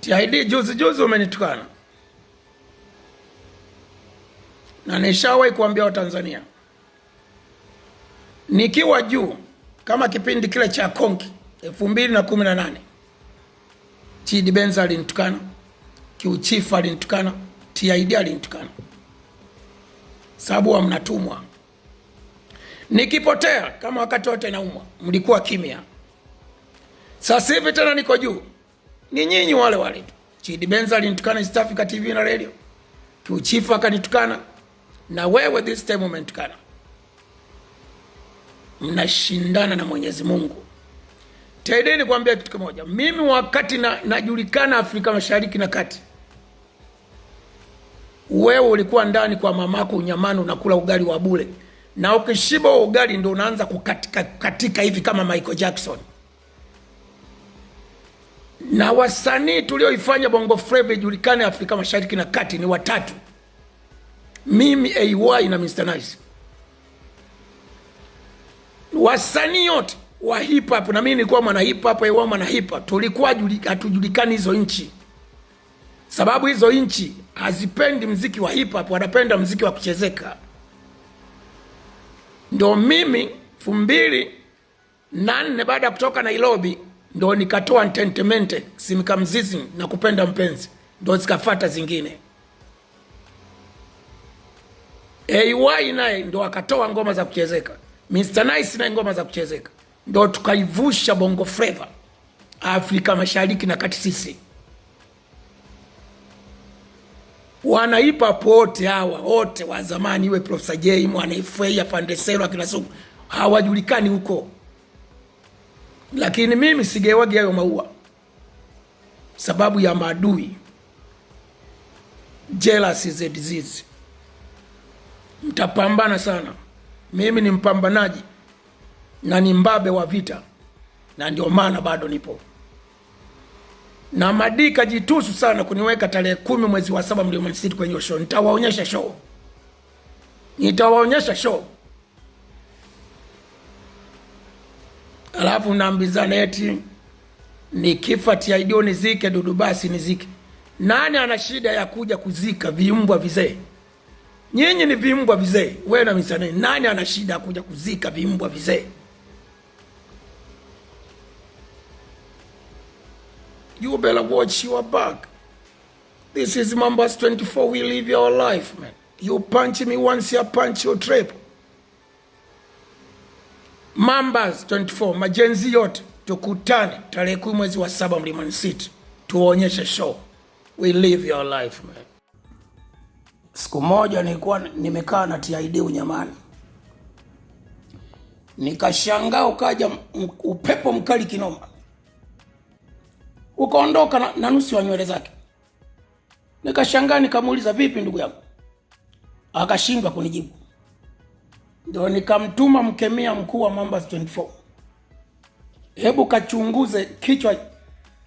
TID juzi umenitukana. Na nishawahi kuambia Watanzania, nikiwa juu kama kipindi kile cha Konki 2018, TD Benz alinitukana, Q-Chief alinitukana, TID alinitukana. Sababu wa mnatumwa. Nikipotea kama wakati wote naumwa, mlikuwa kimya. Sasa hivi tena niko juu, ni nyinyi wale wale tu. TD Benz alinitukana East Africa TV na radio, Q-Chief akanitukana, na wewe this time umenitukana. Mnashindana na Mwenyezi Mungu. TID ni kuambia kitu kimoja. Mimi wakati najulikana Afrika Mashariki na Kati, wewe ulikuwa ndani kwa mamako unyamani unakula ugali wa bure. Na ukishiba ugali ndio unaanza kukatika hivi kama Michael Jackson. Na wasanii tulioifanya Bongo Flava ijulikane Afrika Mashariki na Kati ni watatu. Mimi, AY na Mr. Nice. Wasanii yote wa hip hop, na mimi nilikuwa mwana hip hop, AY mwana hip hop, tulikuwa hatujulikani hizo nchi. Sababu hizo nchi hazipendi mziki wa hip hop, wanapenda mziki wa kuchezeka. Ndo mimi 2008 baada ya kutoka Nairobi ndo nikatoa Entertainment, Simika Mzizi na Kupenda Mpenzi, ndo zikafuata zingine. AY naye ndo akatoa ngoma za kuchezeka, Mr. Nice na ngoma za kuchezeka, ndo tukaivusha Bongo Flava Afrika Mashariki na Kati. Sisi wanaipa pote hawa wote wa zamani, iwe Professor J, Mwana FA, Pandesero, akina Sugu, hawajulikani huko. Lakini mimi sigewagi hayo maua sababu ya maadui. Jealousy is a disease. Mtapambana sana. Mimi ni mpambanaji na ni mbabe wa vita, na ndio maana bado nipo. Na Madika jitusu sana kuniweka tarehe 10 mwezi wa 7 Mlimani City kwenye show. Nitawaonyesha show. Alafu naambizana eti nikifa TID nizike, Dudu basi nizike. Nani ana shida ya kuja kuzika viumbwa vizee? Nyinyi ni viumbwa vizee. Wewe na Mr. Nani ana shida ya kuja kuzika viumbwa vizee? You better watch your back. This is Mambas 24. We live your life, man. You punch me once, I punch you triple. Mambas 24, majenzi yote, tukutane tarehe 10 mwezi wa 7 Mlimani City. Tuonyeshe show. We live your life, man. Siku moja nilikuwa nimekaa na TID unyamani. Nikashangaa ukaja upepo mkali kinoma. Ukaondoka na nusu ya nywele zake. Nikashangaa nikamuuliza, vipi ndugu yangu? Akashindwa kunijibu. Ndio nikamtuma mkemia mkuu wa Mambas 24. Hebu kachunguze kichwa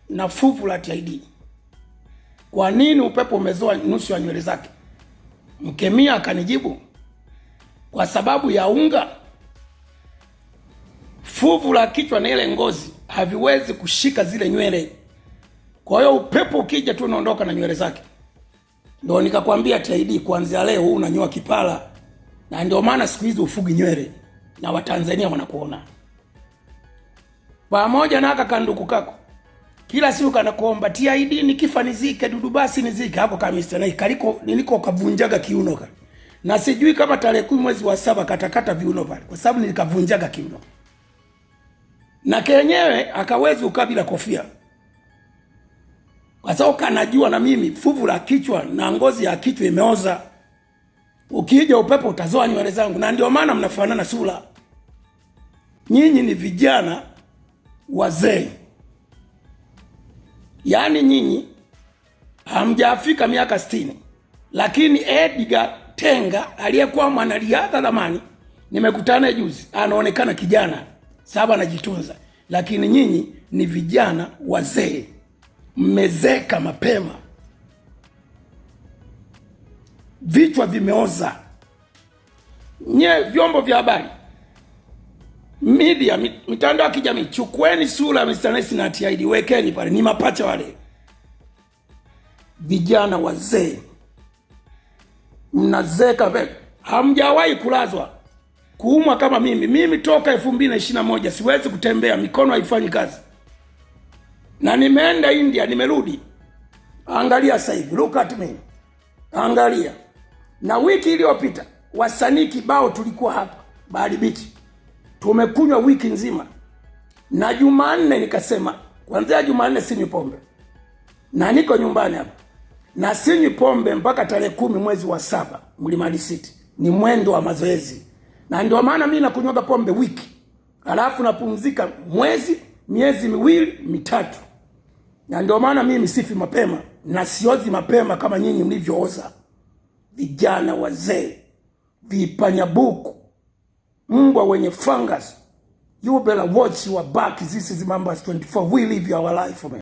na fuvu la TID. Kwa nini upepo umezoa nusu ya nywele zake? Mkemia akanijibu, kwa sababu ya unga. Fuvu la kichwa na ile ngozi haviwezi kushika zile nywele. Kwa hiyo upepo ukija tu unaondoka na nywele zake. Ndio nikakwambia TID, kuanzia leo huu unanyoa kipala. Na ndio maana siku hizi ufugi nywele na Watanzania wanakuona. Pamoja na kanduku kako, kila siku kanakuomba TID nikifa nizike, Dudu basi nizike. Hapo kama Mr. Nice kaliko niliko kavunjaga kiuno kale. Na sijui kama tarehe 10 mwezi wa 7 katakata viuno pale, kwa sababu nilikavunjaga kiuno. Na kenyewe akawezi ukabila kofia. Kwa sababu kanajua na mimi fuvu la kichwa na ngozi ya kichwa imeoza. Ukija upepo utazoa nywele zangu, na ndio maana mnafanana sura. Nyinyi ni vijana wazee. Yaani nyinyi hamjafika miaka 60. Lakini Edgar Tenga aliyekuwa mwanariadha zamani, nimekutana juzi, anaonekana kijana, sababu anajitunza. Lakini nyinyi ni vijana wazee. Mmezeka mapema. Vichwa vimeoza. Nye vyombo vya habari, media, mitandao ya kijamii, chukueni sura Mr. Nice na TID, wekeni pale, ni mapacha wale. vijana wazee, mnazeka, hamjawahi kulazwa kuumwa kama mimi. Mimi toka 2021 siwezi kutembea, mikono haifanyi kazi, na nimeenda India, nimerudi. Angalia sasa hivi, look at me, angalia. Na wiki iliyopita wasanii kibao tulikuwa hapa Bahari Beach, tumekunywa wiki nzima, na Jumanne nikasema kuanzia Jumanne sinywi pombe, na niko nyumbani hapa na sinywi pombe mpaka tarehe 10 mwezi wa 7 Mlimani City. Ni mwendo wa mazoezi, na ndio maana mimi nakunywa pombe wiki, alafu napumzika miezi miwili mitatu, na ndio maana mimi sifi mapema na siozi mapema kama nyinyi mlivyooza. Vijana wazee, vipanyabuku, mbwa wenye fungus, you better watch your back. This is Mambas 24. We live our life, man.